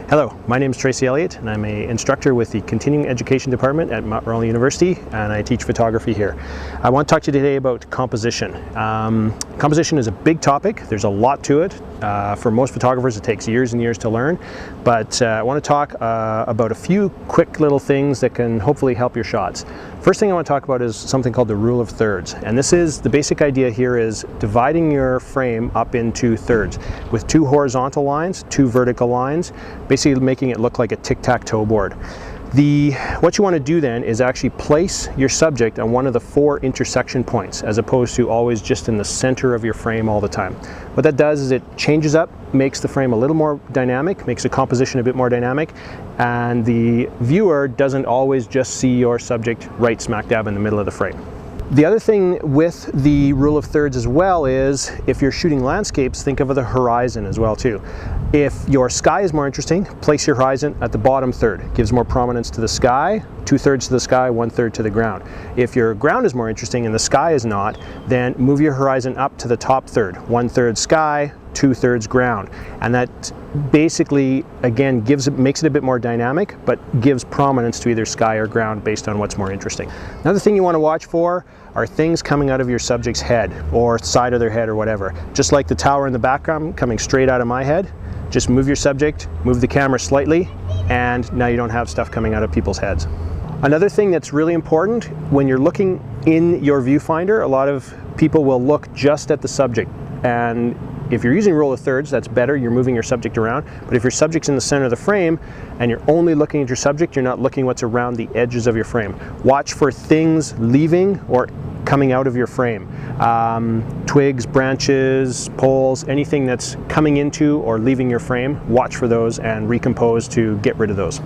Hello, my name is Tracy Elliott and I'm an instructor with the Continuing Education Department at Mount Royal University, and I teach photography here. I want to talk to you today about composition. Composition is a big topic. There's a lot to it. For most photographers it takes years and years to learn, but I want to talk about a few quick little things that can hopefully help your shots. First thing I want to talk about is something called the rule of thirds, and this is the basic idea here is dividing your frame up into thirds with 2 horizontal lines, 2 vertical lines, basically making it look like a tic-tac-toe board. What you want to do then is actually place your subject on one of the 4 intersection points as opposed to always just in the center of your frame all the time. What that does is it changes up, makes the frame a little more dynamic, makes the composition a bit more dynamic, and the viewer doesn't always just see your subject right smack dab in the middle of the frame. The other thing with the rule of thirds as well is if you're shooting landscapes, think of the horizon as well too. If your sky is more interesting, place your horizon at the bottom third. It gives more prominence to the sky, 2/3 to the sky, 1/3 to the ground. If your ground is more interesting and the sky is not, then move your horizon up to the top third. 1/3 sky, 2/3 ground. And that basically, again, makes it a bit more dynamic, but gives prominence to either sky or ground based on what's more interesting. Another thing you want to watch for are things coming out of your subject's head or side of their head or whatever. Just like the tower in the background coming straight out of my head, just move your subject, move the camera slightly, and now you don't have stuff coming out of people's heads. Another thing that's really important, when you're looking in your viewfinder, a lot of people will look just at the subject. And if you're using rule of thirds, that's better, you're moving your subject around. But if your subject's in the center of the frame and you're only looking at your subject, you're not looking what's around the edges of your frame. Watch for things leaving or coming out of your frame. Twigs, branches, poles, anything that's coming into or leaving your frame, watch for those and recompose to get rid of those.